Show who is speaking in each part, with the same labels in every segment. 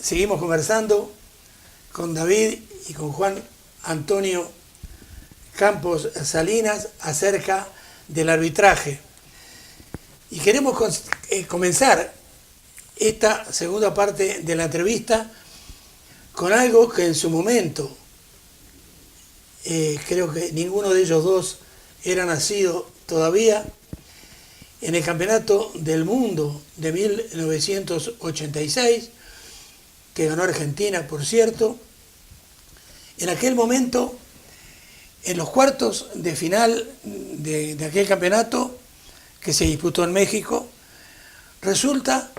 Speaker 1: seguimos conversando con David y con Juan Antonio Campos Salinas acerca del arbitraje. Y queremos comenzar esta segunda parte de la entrevista con algo que en su momento, creo que ninguno de ellos dos era nacido todavía, en el Campeonato del Mundo de 1986, que ganó Argentina, por cierto. En aquel momento, en los cuartos de final de aquel campeonato, que se disputó en México, resulta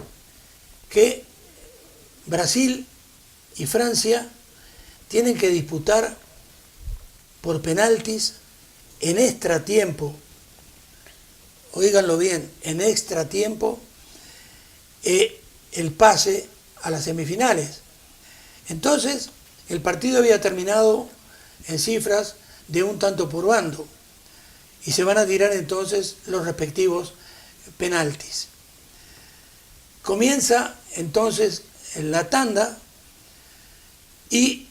Speaker 1: que Brasil y Francia tienen que disputar por penaltis en extratiempo. Óiganlo bien, en extratiempo, el pase a las semifinales. Entonces, el partido había terminado en cifras de 1 tanto por bando y se van a tirar entonces los respectivos penaltis. Comienza entonces la tanda y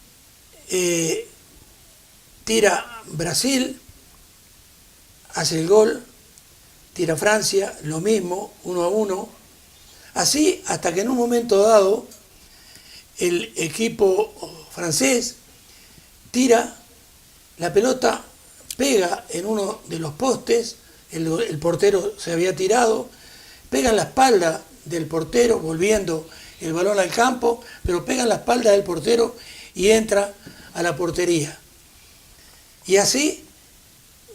Speaker 1: tira Brasil, hace el gol, tira Francia, lo mismo, 1-1, así hasta que en un momento dado el equipo francés tira, la pelota pega en uno de los postes, el portero se había tirado, pega en la espalda del portero, volviendo el balón al campo, pero pega en la espalda del portero y entra a la portería. Y así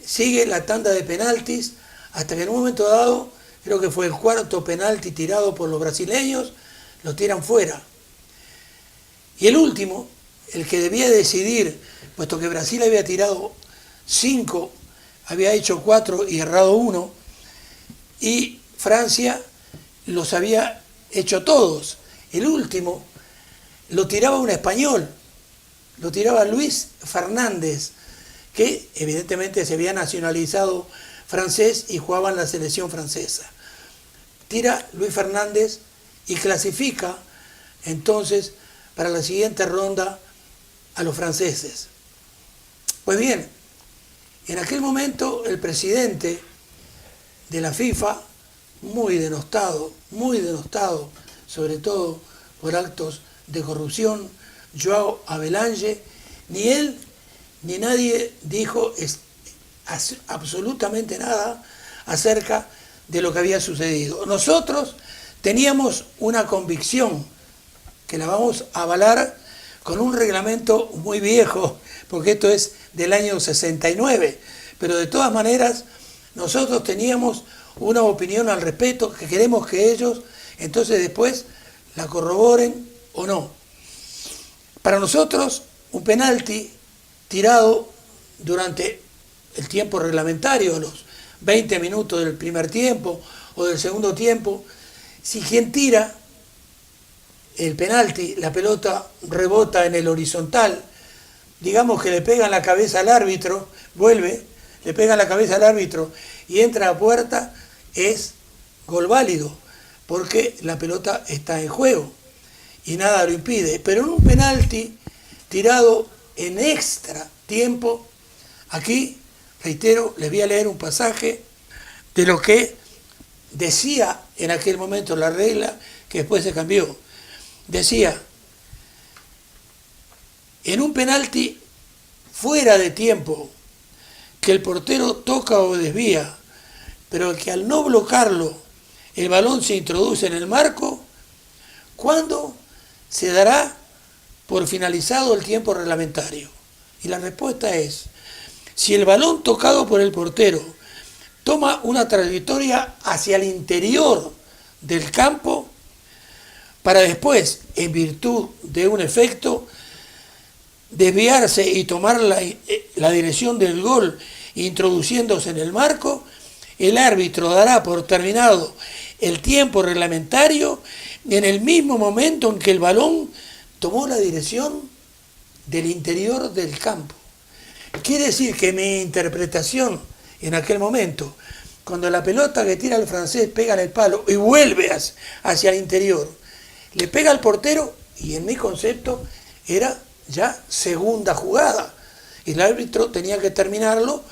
Speaker 1: sigue la tanda de penaltis, hasta que en un momento dado, creo que fue el cuarto penalti tirado por los brasileños, lo tiran fuera. Y el último, el que debía decidir, puesto que Brasil había tirado 5, había hecho 4 y errado 1, y Francia los había hecho todos. El último lo tiraba un español, lo tiraba Luis Fernández, que evidentemente se había nacionalizado francés y jugaba en la selección francesa. Tira Luis Fernández y clasifica entonces para la siguiente ronda a los franceses. Pues bien, en aquel momento el presidente de la FIFA, muy denostado, sobre todo por actos de corrupción, João Havelange, ni él ni nadie dijo absolutamente nada acerca de lo que había sucedido. Nosotros teníamos una convicción que la vamos a avalar con un reglamento muy viejo, porque esto es del año 69, pero de todas maneras nosotros teníamos una opinión al respecto que queremos que ellos entonces después la corroboren o no. Para nosotros un penalti tirado durante el tiempo reglamentario, los 20 minutos del primer tiempo o del segundo tiempo, si quien tira el penalti, la pelota rebota en el horizontal, digamos que le pega en la cabeza al árbitro, vuelve, le pega en la cabeza al árbitro y entra a puerta, es gol válido, porque la pelota está en juego y nada lo impide. Pero en un penalti tirado en extra tiempo, aquí, reitero, les voy a leer un pasaje de lo que decía en aquel momento la regla, que después se cambió. Decía, en un penalti fuera de tiempo, que el portero toca o desvía, pero que al no bloquearlo, el balón se introduce en el marco, ¿cuándo se dará por finalizado el tiempo reglamentario? Y la respuesta es, si el balón tocado por el portero toma una trayectoria hacia el interior del campo, para después, en virtud de un efecto, desviarse y tomar la dirección del gol introduciéndose en el marco, el árbitro dará por terminado el tiempo reglamentario en el mismo momento en que el balón tomó la dirección del interior del campo. Quiere decir que mi interpretación en aquel momento, cuando la pelota que tira el francés pega en el palo y vuelve hacia el interior, le pega al portero y en mi concepto era ya segunda jugada. Y el árbitro tenía que terminarlo,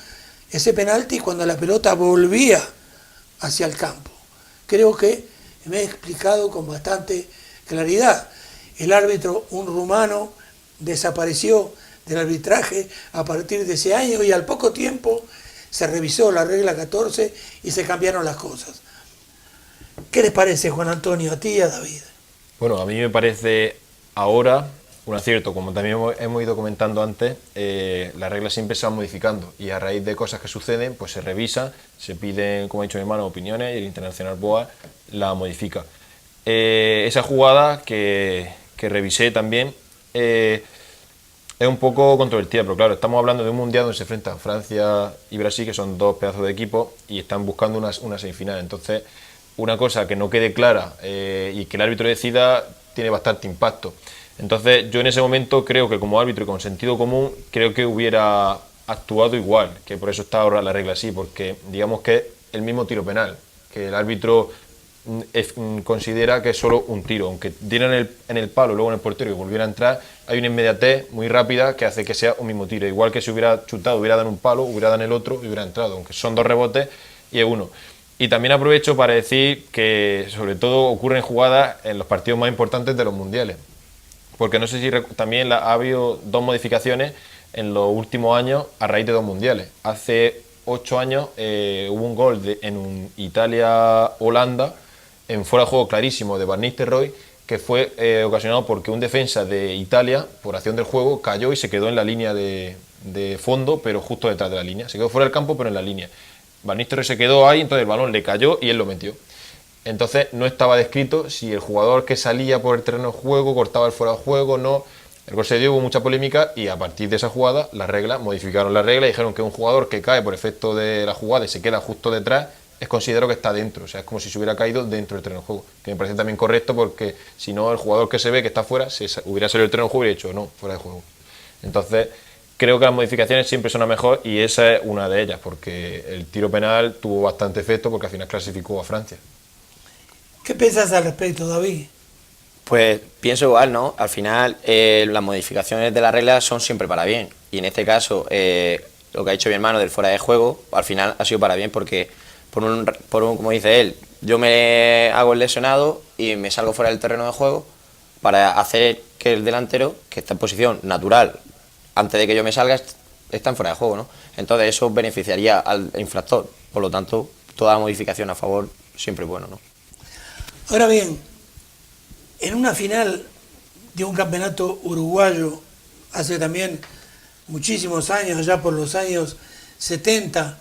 Speaker 1: ese penalti, cuando la pelota volvía hacia el campo. Creo que me he explicado con bastante claridad. El árbitro, un rumano, desapareció del arbitraje a partir de ese año y al poco tiempo se revisó la regla 14 y se cambiaron las cosas. ¿Qué les parece, Juan Antonio, a ti y a David?
Speaker 2: Bueno, a mí me parece ahora un acierto. Como también hemos ido comentando antes, las reglas siempre se van modificando y a raíz de cosas que suceden, pues se revisa, se piden, como ha dicho mi hermano, opiniones y el Internacional BOA la modifica. Esa jugada que revisé también es un poco controvertida, pero claro, estamos hablando de un mundial donde se enfrentan Francia y Brasil, que son dos pedazos de equipo y están buscando una semifinal. Entonces, una cosa que no quede clara y que el árbitro decida tiene bastante impacto. Entonces yo en ese momento creo que como árbitro y con sentido común creo que hubiera actuado igual, que por eso está ahora la regla así, porque digamos que es el mismo tiro penal, que el árbitro considera que es solo un tiro, aunque dieran en el palo, luego en el portero y volviera a entrar, hay una inmediatez muy rápida que hace que sea un mismo tiro, igual que si hubiera chutado, hubiera dado en un palo, hubiera dado en el otro y hubiera entrado, aunque son dos rebotes y es uno. Y también aprovecho para decir que sobre todo ocurren jugadas en los partidos más importantes de los mundiales, porque no sé si también ha habido dos modificaciones en los últimos años a raíz de dos mundiales. Hace 8 años hubo un gol en un Italia-Holanda en fuera de juego clarísimo de Van Nistelrooy, que fue ocasionado porque un defensa de Italia, por acción del juego, cayó y se quedó en la línea de fondo, pero justo detrás de la línea. Se quedó fuera del campo, pero en la línea. Van Nistelrooy se quedó ahí, entonces el balón le cayó y él lo metió. Entonces no estaba descrito si el jugador que salía por el terreno de juego cortaba el fuera de juego, no. El gol se dio, hubo mucha polémica y a partir de esa jugada modificaron la regla y dijeron que un jugador que cae por efecto de la jugada y se queda justo detrás es considerado que está dentro, o sea, es como si se hubiera caído dentro del terreno de juego, que me parece también correcto porque si no el jugador que se ve que está fuera, si hubiera salido del terreno de juego hubiera dicho no, fuera de juego. Entonces creo que las modificaciones siempre son a mejor y esa es una de ellas, porque el tiro penal tuvo bastante efecto porque al final clasificó a Francia.
Speaker 1: ¿Qué piensas al respecto, David?
Speaker 3: Pues pienso igual, ¿no? Al final las modificaciones de las reglas son siempre para bien. Y en este caso, lo que ha dicho mi hermano del fuera de juego, al final ha sido para bien porque, como dice él, yo me hago el lesionado y me salgo fuera del terreno de juego para hacer que el delantero, que está en posición natural, antes de que yo me salga, está en fuera de juego, ¿no? Entonces eso beneficiaría al infractor. Por lo tanto, toda modificación a favor siempre es bueno, ¿no?
Speaker 1: Ahora bien, en una final de un campeonato uruguayo, hace también muchísimos años, allá por los años 70,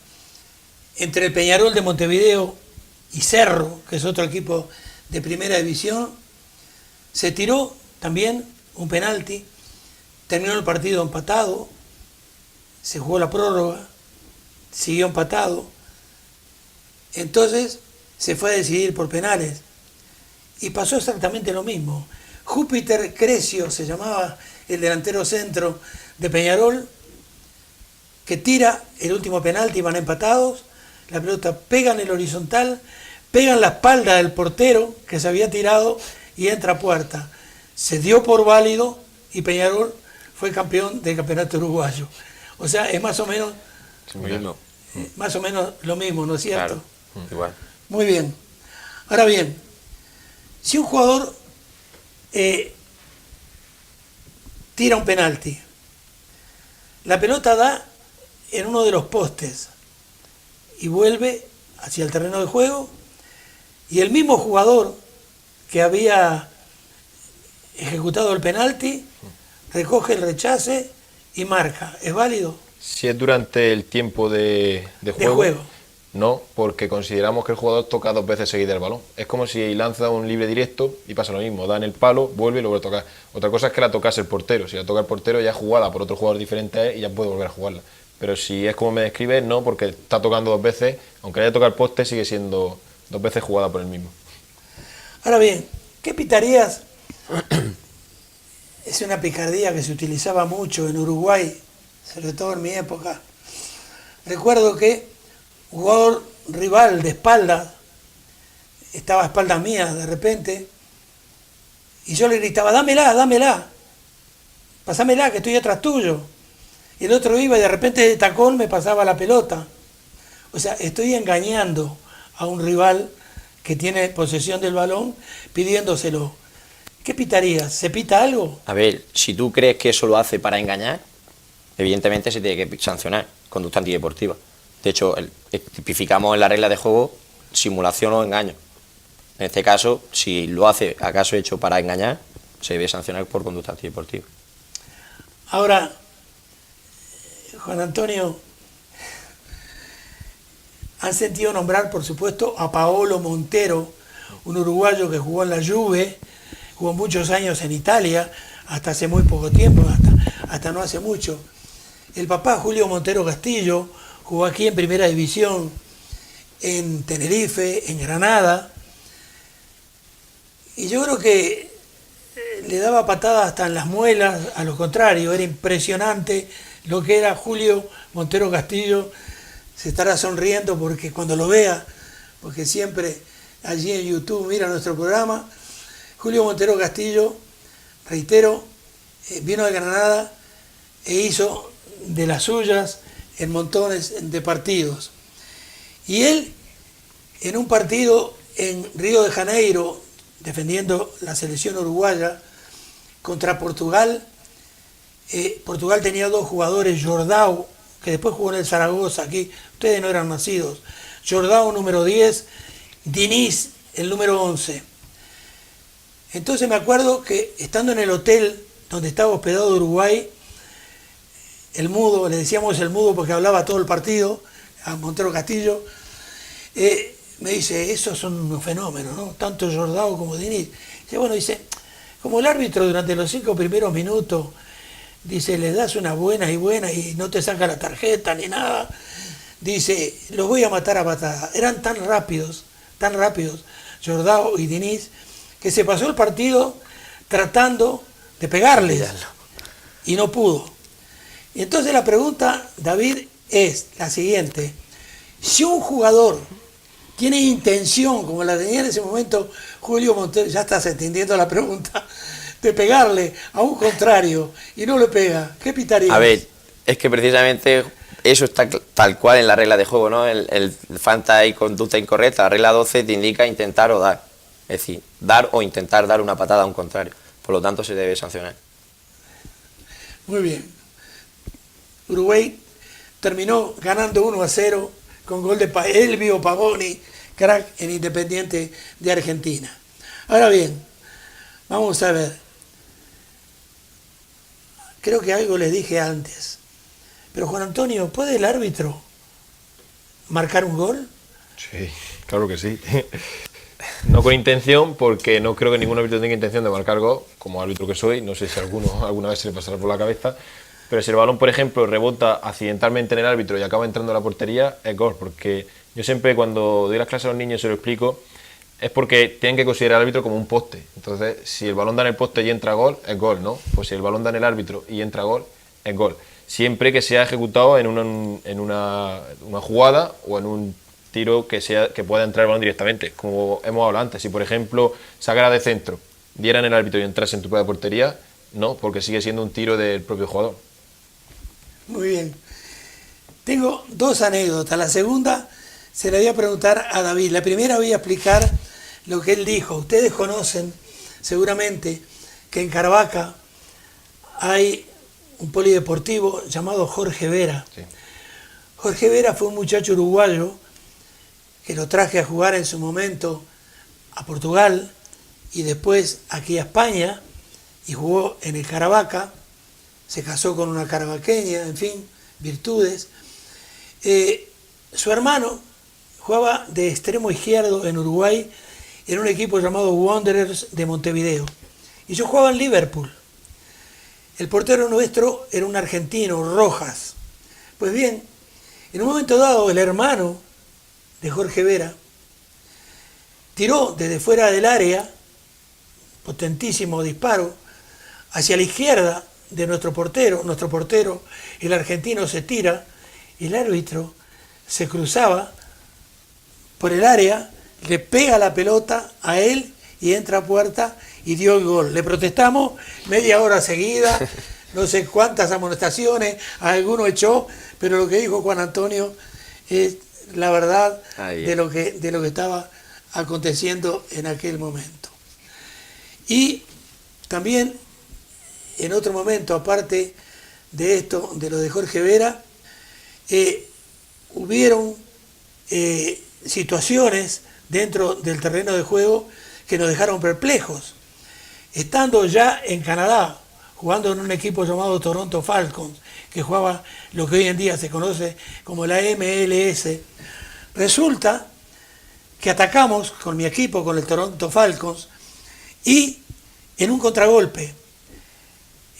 Speaker 1: entre el Peñarol de Montevideo y Cerro, que es otro equipo de primera división, se tiró también un penalti, terminó el partido empatado, se jugó la prórroga, siguió empatado, entonces se fue a decidir por penales. Y pasó exactamente lo mismo. Júpiter Crescio se llamaba el delantero centro de Peñarol, que tira el último penalti, van empatados, la pelota pega en el horizontal, pega en la espalda del portero que se había tirado y entra a puerta. Se dio por válido y Peñarol fue campeón del campeonato uruguayo. O sea, es más o menos, más o menos lo mismo, ¿no es cierto?
Speaker 3: Claro, igual.
Speaker 1: Muy bien. Ahora bien, si un jugador tira un penalti, la pelota da en uno de los postes y vuelve hacia el terreno de juego y el mismo jugador que había ejecutado el penalti recoge el rechace y marca. ¿Es válido?
Speaker 2: Si es durante el tiempo de juego. No, porque consideramos que el jugador toca 2 veces seguida el balón. Es como si lanza un libre directo y pasa lo mismo, da en el palo, vuelve y lo vuelve a tocar. Otra cosa es que la tocase el portero. Si la toca el portero ya es jugada por otro jugador diferente y ya puede volver a jugarla. Pero si es como me describe, no, porque está tocando 2 veces, aunque haya tocado el poste, sigue siendo 2 veces jugada por el mismo.
Speaker 1: Ahora bien, ¿qué pitarías? Es una picardía que se utilizaba mucho en Uruguay, sobre todo en mi época. Recuerdo que un jugador rival de espaldas, estaba a espaldas mías de repente, Y yo le gritaba, dámela, dámela, pasámela, que estoy atrás tuyo. Y el otro iba y de repente de tacón me pasaba la pelota. O sea, estoy engañando a un rival que tiene posesión del balón pidiéndoselo. ¿Qué pitarías? ¿Se pita algo?
Speaker 3: A ver, si tú crees que eso lo hace para engañar, evidentemente se tiene que sancionar, conducta antideportiva. De hecho, tipificamos en la regla de juego simulación o engaño. En este caso, si lo hace acaso hecho para engañar, se debe sancionar por conducta antideportiva.
Speaker 1: Ahora, Juan Antonio, han sentido nombrar, por supuesto, a Paolo Montero, un uruguayo que jugó en la Juve, jugó muchos años en Italia, hasta hace muy poco tiempo, hasta no hace mucho. El papá, Julio Montero Castillo, jugó aquí en Primera División, en Tenerife, en Granada, y yo creo que le daba patadas hasta en las muelas, a lo contrario, era impresionante lo que era Julio Montero Castillo. Se estará sonriendo porque cuando lo vea, porque siempre allí en YouTube mira nuestro programa. Julio Montero Castillo, reitero, vino de Granada e hizo de las suyas en montones de partidos. Y él, en un partido en Río de Janeiro, defendiendo la selección uruguaya contra Portugal, Portugal tenía dos jugadores, Jordão, que después jugó en el Zaragoza, aquí ustedes no eran nacidos, Jordão número 10, Diniz el número 11. Entonces me acuerdo que estando en el hotel donde estaba hospedado Uruguay, el mudo, le decíamos el mudo porque hablaba todo el partido, a Montero Castillo, me dice, esos son unos fenómenos, ¿no? Tanto Jordão como Diniz. Dice, bueno, dice, como el árbitro durante los 5 primeros minutos, dice, le das una buena y no te saca la tarjeta ni nada, dice, los voy a matar a patadas. Eran tan rápidos, Jordão y Diniz, que se pasó el partido tratando de pegarles y no pudo. Y entonces la pregunta, David, es la siguiente. Si un jugador tiene intención, como la tenía en ese momento Julio Montero, ya estás entendiendo la pregunta, de pegarle a un contrario y no le pega, ¿qué pitarías?
Speaker 3: A ver, es que precisamente eso está tal cual en la regla de juego, ¿no? El falta y conducta incorrecta, la regla 12 te indica intentar o dar. Es decir, dar o intentar dar una patada a un contrario. Por lo tanto, se debe sancionar.
Speaker 1: Muy bien. Uruguay terminó ganando 1-0 con gol de Elvio Pavoni, crack en Independiente de Argentina. Ahora bien, vamos a ver. Creo que algo les dije antes. Pero Juan Antonio, ¿puede el árbitro marcar un gol?
Speaker 2: Sí, claro que sí. No con intención, porque no creo que ningún árbitro tenga intención de marcar gol, como árbitro que soy, no sé si alguna vez se le pasará por la cabeza, pero si el balón, por ejemplo, rebota accidentalmente en el árbitro y acaba entrando a la portería, es gol, porque yo siempre cuando doy las clases a los niños se lo explico, es porque tienen que considerar al árbitro como un poste. Entonces, si el balón da en el poste y entra gol, es gol, ¿no? Pues si el balón da en el árbitro y entra gol, es gol. Siempre que sea ejecutado en una jugada o en un tiro que pueda entrar el balón directamente, como hemos hablado antes. Si por ejemplo sacara de centro, diera en el árbitro y entrase en tu propia portería, no, porque sigue siendo un tiro del propio jugador.
Speaker 1: Muy bien. Tengo dos anécdotas. La segunda se la voy a preguntar a David. La primera voy a explicar lo que él dijo. Ustedes conocen seguramente que en Caravaca hay un polideportivo llamado Jorge Vera. Sí. Jorge Vera fue un muchacho uruguayo que lo traje a jugar en su momento a Portugal y después aquí a España y jugó en el Caravaca, se casó con una caravaqueña, en fin, virtudes. Su hermano jugaba de extremo izquierdo en Uruguay en un equipo llamado Wanderers de Montevideo y yo jugaba en Liverpool. El portero nuestro era un argentino, Rojas. Pues bien, en un momento dado el hermano de Jorge Vera tiró desde fuera del área, potentísimo disparo, hacia la izquierda de nuestro portero, el argentino se tira, el árbitro se cruzaba por el área, le pega la pelota a él y entra a puerta y dio el gol. Le protestamos media hora seguida, no sé cuántas amonestaciones, alguno echó, pero lo que dijo Juan Antonio es la verdad de lo que estaba aconteciendo en aquel momento. Y también en otro momento, aparte de esto, de lo de Jorge Vera, hubieron situaciones dentro del terreno de juego que nos dejaron perplejos. Estando ya en Canadá, jugando en un equipo llamado Toronto Falcons, que jugaba lo que hoy en día se conoce como la MLS, resulta que atacamos con mi equipo, con el Toronto Falcons, y en un contragolpe.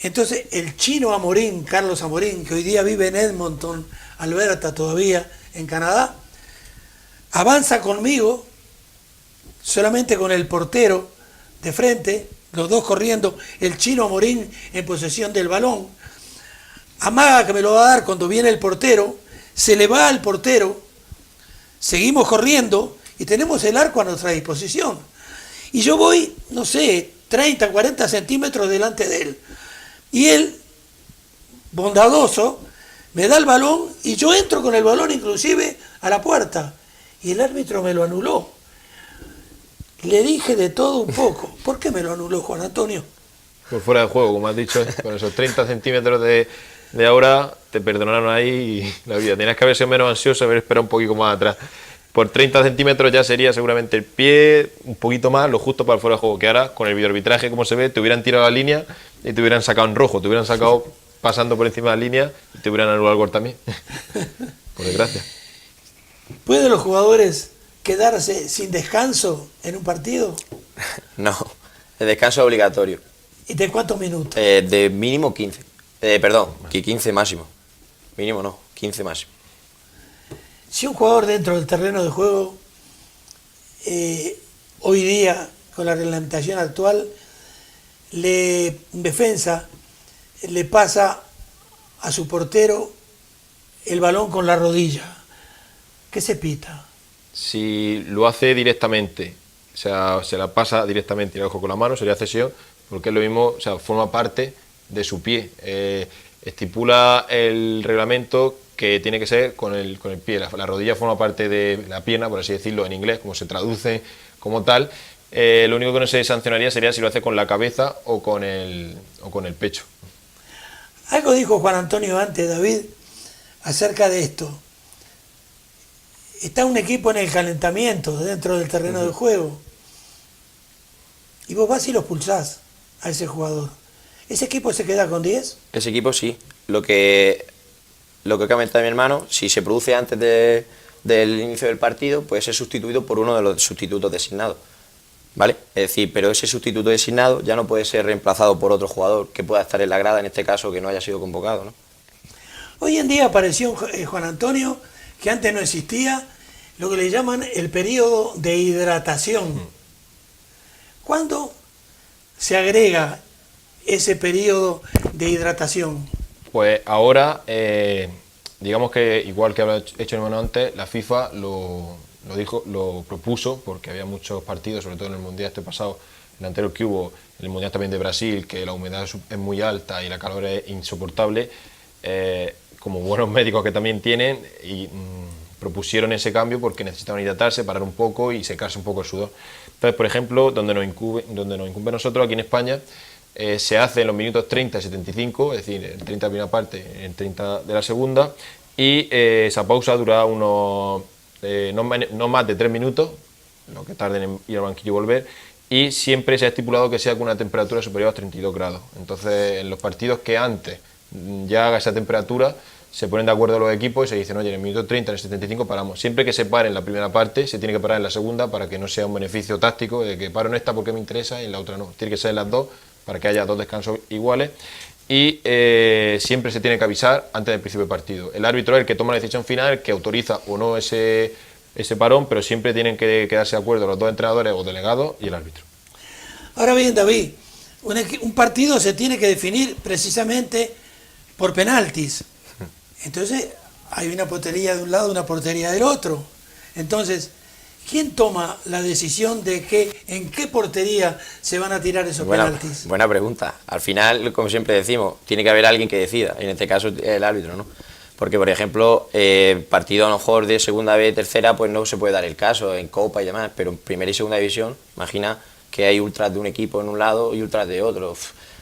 Speaker 1: Entonces el chino Amorín, Carlos Amorín, que hoy día vive en Edmonton, Alberta todavía, en Canadá, avanza conmigo, solamente con el portero de frente, los dos corriendo, el chino Amorín en posesión del balón, amaga que me lo va a dar cuando viene el portero, se le va al portero, seguimos corriendo y tenemos el arco a nuestra disposición. Y yo voy, no sé, 30, 40 centímetros delante de él. Y él, bondadoso, me da el balón y yo entro con el balón inclusive a la puerta. Y el árbitro me lo anuló. Le dije de todo un poco. ¿Por qué me lo anuló, Juan Antonio?
Speaker 2: Por fuera de juego, como has dicho, con esos 30 centímetros de ahora, te perdonaron ahí la vida. Tenías que haber sido menos ansioso, haber esperado un poquito más atrás. Por 30 centímetros ya sería seguramente el pie, un poquito más, lo justo para el fuera de juego. Que ahora, con el videoarbitraje, como se ve, te hubieran tirado la línea y te hubieran sacado en rojo. Te hubieran sacado pasando por encima de la línea y te hubieran anulado el gol también. Por desgracia.
Speaker 1: ¿Pueden los jugadores quedarse sin descanso en un partido?
Speaker 3: No, el descanso es obligatorio.
Speaker 1: ¿Y de cuántos minutos?
Speaker 3: De mínimo 15. Perdón, 15 máximo. Mínimo no, 15 máximo.
Speaker 1: Si un jugador dentro del terreno de juego, hoy día, con la reglamentación actual, en defensa, le pasa a su portero el balón con la rodilla, ¿qué se pita?
Speaker 2: Si lo hace directamente, o sea, se la pasa directamente y la coge con la mano, sería cesión, porque es lo mismo, o sea, forma parte de su pie. Estipula el reglamento que tiene que ser con el pie. La rodilla forma parte de la pierna, por así decirlo, en inglés, como se traduce como tal. Lo único que no se sancionaría sería si lo hace con la cabeza o con el pecho.
Speaker 1: Algo dijo Juan Antonio antes, David, acerca de esto. Está un equipo en el calentamiento dentro del terreno de juego y vos vas y lo expulsás a ese jugador. ¿Ese equipo se queda con 10?
Speaker 3: Ese equipo sí. Lo que comenta mi hermano, si se produce antes del inicio del partido, puede ser sustituido por uno de los sustitutos designados. ¿Vale? Es decir, pero ese sustituto designado ya no puede ser reemplazado por otro jugador que pueda estar en la grada, en este caso, que no haya sido convocado, ¿no?
Speaker 1: Hoy en día apareció Juan Antonio, que antes no existía, lo que le llaman el periodo de hidratación. ¿Cuándo se agrega ese periodo de hidratación?
Speaker 2: Pues ahora, digamos que igual que había hecho el hermano antes, la FIFA lo propuso, porque había muchos partidos, sobre todo en el Mundial este pasado, el anterior que hubo, en el Mundial también de Brasil, que la humedad es muy alta y la calor es insoportable, como buenos médicos que también tienen, y propusieron ese cambio porque necesitaban hidratarse, parar un poco y secarse un poco el sudor. Entonces, por ejemplo, donde nos incumbe a nosotros, aquí en España, se hace en los minutos 30 y 75, es decir, en 30 de la primera parte, en 30 de la segunda, y esa pausa dura unos no más de 3 minutos, lo que tarden en ir al banquillo y volver, y siempre se ha estipulado que sea con una temperatura superior a 32 grados. Entonces, en los partidos que antes ya haga esa temperatura, se ponen de acuerdo los equipos y se dicen, oye, en el minuto 30, en el 75 paramos. Siempre que se pare en la primera parte, se tiene que parar en la segunda para que no sea un beneficio táctico de que paro en esta porque me interesa y en la otra no. Tiene que ser en las dos para que haya dos descansos iguales. Y siempre se tiene que avisar antes del principio del partido. El árbitro es el que toma la decisión final, el que autoriza o no ese parón, pero siempre tienen que quedarse de acuerdo los dos entrenadores o delegados y el árbitro.
Speaker 1: Ahora bien, David, un partido se tiene que definir precisamente por penaltis. Entonces, hay una portería de un lado, una portería del otro. Entonces, ¿quién toma la decisión de en qué portería se van a tirar esos
Speaker 3: Buena,
Speaker 1: penaltis?
Speaker 3: buena pregunta. Al final, como siempre decimos, tiene que haber alguien que decida, y en este caso el árbitro, ¿no? Porque, por ejemplo, partido a lo mejor de segunda B, tercera, pues no se puede dar el caso, en Copa y demás, pero en primera y segunda división, imagina que hay ultras de un equipo en un lado y ultras de otro.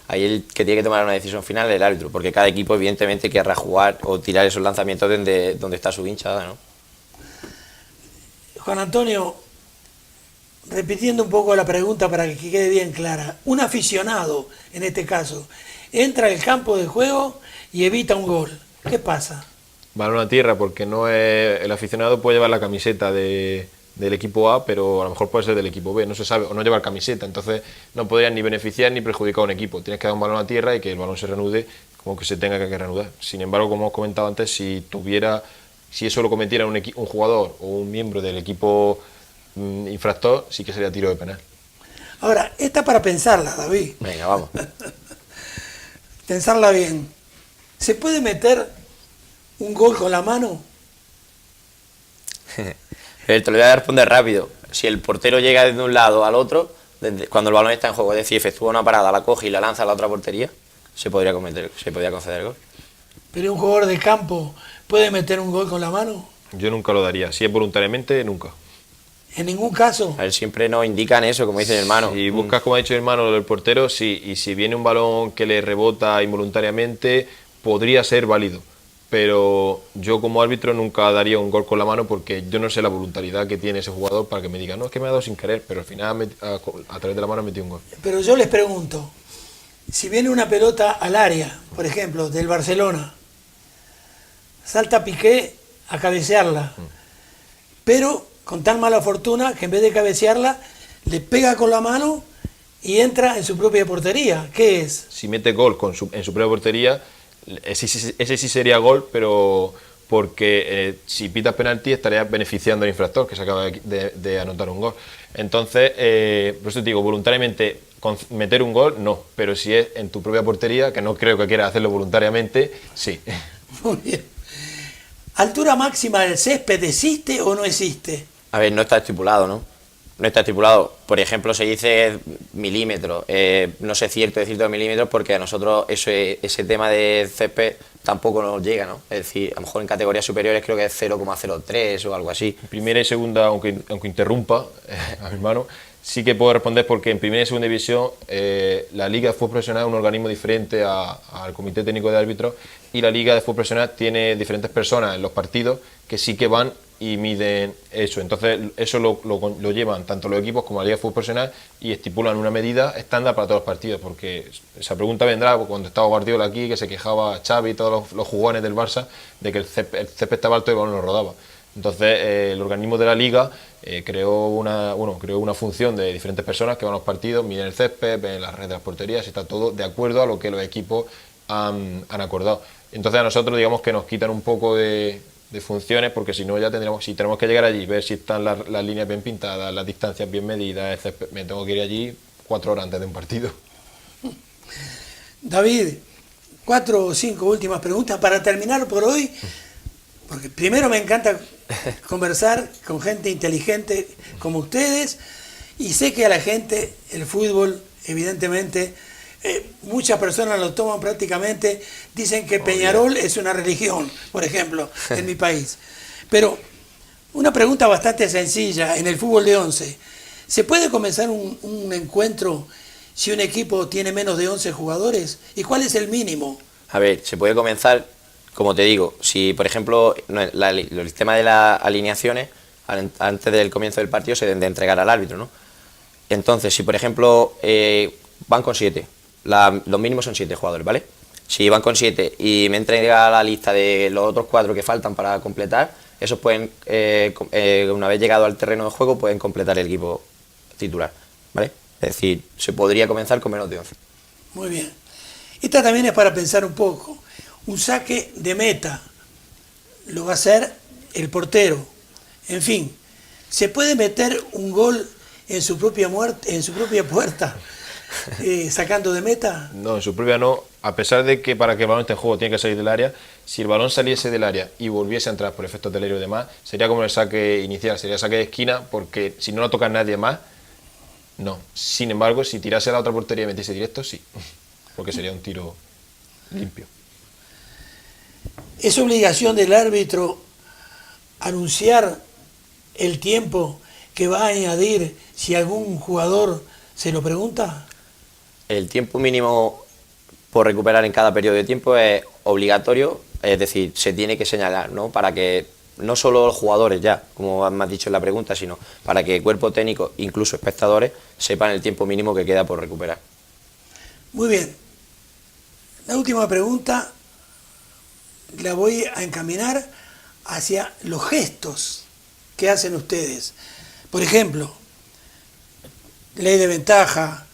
Speaker 3: Ahí el que tiene que tomar una decisión final es el árbitro, porque cada equipo evidentemente querrá jugar o tirar esos lanzamientos donde está su hinchada, ¿no?
Speaker 1: Juan Antonio, repitiendo un poco la pregunta para que quede bien clara, un aficionado, en este caso, entra al campo de juego y evita un gol. ¿Qué pasa?
Speaker 2: Balón a tierra, porque no es, el aficionado puede llevar la camiseta del equipo A, pero a lo mejor puede ser del equipo B, no se sabe, o no llevar camiseta, entonces no podrían ni beneficiar ni perjudicar a un equipo. Tienes que dar un balón a tierra y que el balón se reanude como que se tenga que reanudar. Sin embargo, como hemos comentado antes, si eso lo cometiera un jugador o un miembro del equipo infractor, sí que sería tiro de penal.
Speaker 1: Ahora, esta para pensarla, David.
Speaker 3: Venga, vamos.
Speaker 1: Pensarla bien. ¿Se puede meter un gol con la mano?
Speaker 3: Te lo voy a responder rápido. Si el portero llega de un lado al otro, cuando el balón está en juego, es decir, efectúa una parada, la coge y la lanza a la otra portería, se podría conceder el gol.
Speaker 1: ¿Pero un jugador de campo puede meter un gol con la mano?
Speaker 2: Yo nunca lo daría. Si es voluntariamente, nunca.
Speaker 1: ¿En ningún caso?
Speaker 3: A ver, siempre nos indican eso, como dice mi hermano.
Speaker 2: Si buscas, como ha dicho mi hermano, lo del portero, sí. Y si viene un balón que le rebota involuntariamente, podría ser válido. Pero yo como árbitro nunca daría un gol con la mano porque yo no sé la voluntariedad que tiene ese jugador para que me diga, no, es que me ha dado sin querer, pero al final a través de la mano ha metido un gol.
Speaker 1: Pero yo les pregunto, si viene una pelota al área, por ejemplo, del Barcelona, salta Piqué a cabecearla, pero con tan mala fortuna que en vez de cabecearla, le pega con la mano y entra en su propia portería. ¿Qué es?
Speaker 2: Si mete gol en su propia portería, ese sí sería gol, pero porque si pitas penalti estarías beneficiando al infractor que se acaba de anotar un gol. Entonces, por eso te digo, voluntariamente meter un gol, no, pero si es en tu propia portería, que no creo que quieras hacerlo voluntariamente, sí.
Speaker 1: Muy bien. ¿Altura máxima del césped existe o no existe?
Speaker 3: A ver, no está estipulado, ¿no? No está estipulado. Por ejemplo, se dice milímetros. No sé cierto decir 2 milímetros porque a nosotros ese tema de césped tampoco nos llega, ¿no? Es decir, a lo mejor en categorías superiores creo que es 0,03 o algo así.
Speaker 2: En primera y segunda, aunque interrumpa a mi hermano, sí que puedo responder porque en primera y segunda división la Liga de Fútbol Profesional es un organismo diferente al Comité Técnico de Árbitros y la Liga de Fútbol Profesional tiene diferentes personas en los partidos que sí que van y miden eso. Entonces eso lo llevan tanto los equipos como la Liga de Fútbol Profesional y estipulan una medida estándar para todos los partidos, porque esa pregunta vendrá cuando estaba Guardiola aquí, que se quejaba Xavi y todos los jugadores del Barça de que el césped estaba alto y el balón no rodaba. Entonces el organismo de la Liga creó una función de diferentes personas que van a los partidos, miden el césped, ven las redes de las porterías y está todo de acuerdo a lo que los equipos han acordado. Entonces a nosotros digamos que nos quitan un poco de funciones porque si no ya si tenemos que llegar allí, ver si están las líneas bien pintadas, las distancias bien medidas, el césped, me tengo que ir allí 4 horas antes de un partido.
Speaker 1: David, 4 o 5 últimas preguntas para terminar por hoy, porque primero me encanta conversar con gente inteligente como ustedes y sé que a la gente el fútbol evidentemente muchas personas lo toman prácticamente, dicen que Peñarol es una religión, por ejemplo, en mi país. Pero una pregunta bastante sencilla, en el fútbol de 11, ¿se puede comenzar un encuentro si un equipo tiene menos de 11 jugadores? ¿Y cuál es el mínimo?
Speaker 3: A ver, se puede comenzar, como te digo, si por ejemplo el tema de las alineaciones, antes del comienzo del partido se deben de entregar al árbitro, ¿no? Entonces, si por ejemplo van con 7, los mínimos son 7 jugadores, ¿vale? Si van con 7 y me entrega la lista de los otros 4 que faltan para completar, esos pueden, una vez llegado al terreno de juego, pueden completar el equipo titular, ¿vale? Es decir, se podría comenzar con menos de 11.
Speaker 1: Muy bien. Esta también es para pensar un poco. Un saque de meta lo va a hacer el portero. En fin, ¿se puede meter un gol en su propia puerta? sacando de meta.
Speaker 2: No, en su propia no. A pesar de que para que el balón esté en juego tiene que salir del área, si el balón saliese del área y volviese a entrar por efectos del aire y demás, sería como el saque inicial, sería saque de esquina, porque si no lo toca nadie más, no. Sin embargo, si tirase a la otra portería y metiese directo, sí, porque sería un tiro limpio.
Speaker 1: ¿Es obligación del árbitro anunciar el tiempo que va a añadir si algún jugador se lo pregunta?
Speaker 3: El tiempo mínimo por recuperar en cada periodo de tiempo es obligatorio, es decir, se tiene que señalar, ¿no? Para que no solo los jugadores ya, como me has dicho en la pregunta, sino para que el cuerpo técnico, incluso espectadores, sepan el tiempo mínimo que queda por recuperar.
Speaker 1: Muy bien. La última pregunta la voy a encaminar hacia los gestos que hacen ustedes. Por ejemplo, ley de ventaja,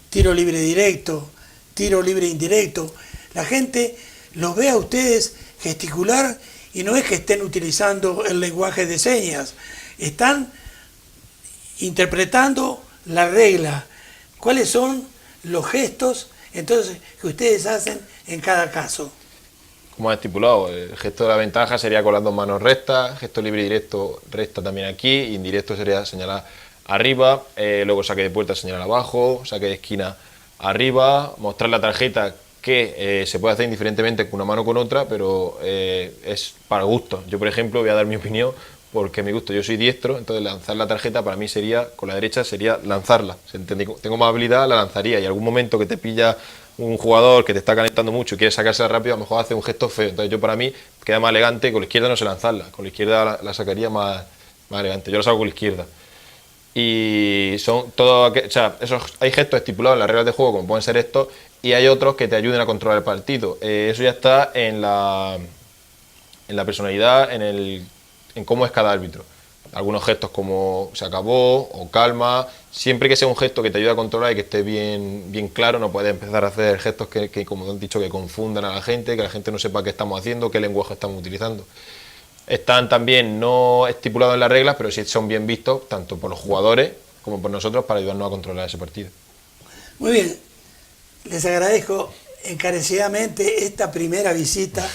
Speaker 1: tiro libre directo, tiro libre indirecto. La gente los ve a ustedes gesticular y no es que estén utilizando el lenguaje de señas, están interpretando la regla. ¿Cuáles son los gestos entonces que ustedes hacen en cada caso?
Speaker 2: Como ha estipulado, el gesto de la ventaja sería con las dos manos rectas, gesto libre y directo recta también aquí, indirecto sería señalar arriba, luego saque de puerta señalar abajo, saque de esquina arriba, mostrar la tarjeta que se puede hacer indiferentemente con una mano o con otra, pero es para gusto. Yo, por ejemplo, voy a dar mi opinión porque me gusta, yo soy diestro, entonces lanzar la tarjeta para mí sería, con la derecha sería lanzarla. Si tengo más habilidad, la lanzaría, y algún momento que te pilla un jugador que te está calentando mucho y quiere sacársela rápido, a lo mejor hace un gesto feo. Entonces yo, para mí, queda más elegante, con la izquierda no sé lanzarla, con la izquierda la sacaría más elegante. Yo la saco con la izquierda. Y son todo, o sea, hay gestos estipulados en las reglas de juego, como pueden ser estos, y hay otros que te ayuden a controlar el partido. Eso ya está en la personalidad, en cómo es cada árbitro. Algunos gestos como se acabó o calma, siempre que sea un gesto que te ayude a controlar y que esté bien claro, no puedes empezar a hacer gestos que, como han dicho, que confundan a la gente, que la gente no sepa qué estamos haciendo, qué lenguaje estamos utilizando. Están también no estipulados en las reglas, pero sí son bien vistos tanto por los jugadores como por nosotros para ayudarnos a controlar ese partido.
Speaker 1: Muy bien, les agradezco encarecidamente esta primera visita,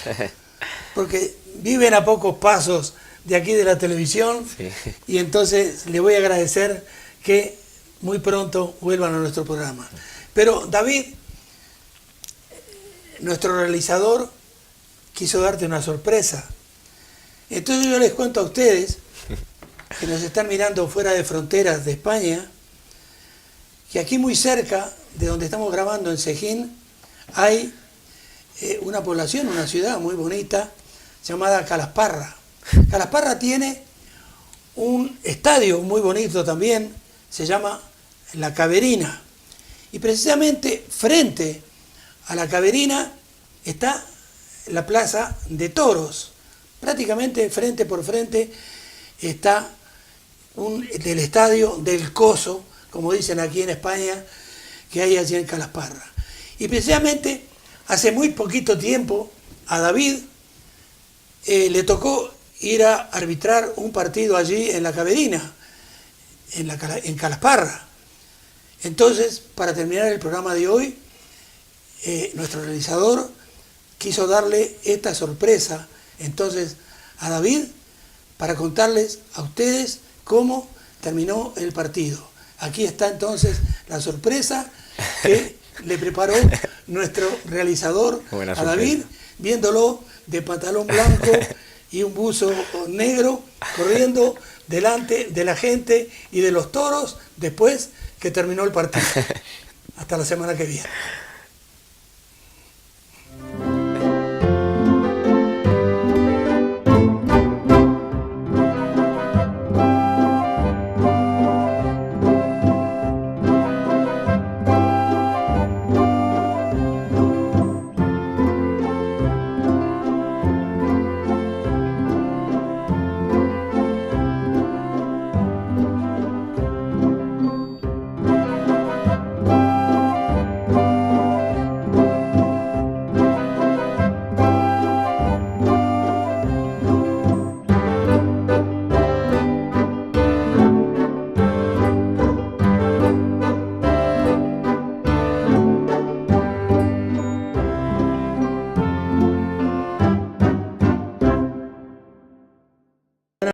Speaker 1: porque viven a pocos pasos de aquí de la televisión, sí. Y entonces les voy a agradecer que muy pronto vuelvan a nuestro programa. Pero David, nuestro realizador, quiso darte una sorpresa. Entonces yo les cuento a ustedes, que nos están mirando fuera de fronteras de España, que aquí muy cerca de donde estamos grabando, en Sejín, hay una población, una ciudad muy bonita, llamada Calasparra. Calasparra tiene un estadio muy bonito también, se llama La Caverina. Y precisamente frente a La Caverina está la Plaza de Toros. Prácticamente frente por frente está el estadio del Coso, como dicen aquí en España, que hay allí en Calasparra. Y precisamente hace muy poquito tiempo a David le tocó ir a arbitrar un partido allí en La Caverina, en Calasparra. Entonces, para terminar el programa de hoy, nuestro realizador quiso darle esta sorpresa entonces a David para contarles a ustedes cómo terminó el partido. Aquí está entonces la sorpresa que le preparó nuestro realizador a David, viéndolo de pantalón blanco y un buzo negro corriendo delante de la gente y de los toros después que terminó el partido. Hasta la semana que viene.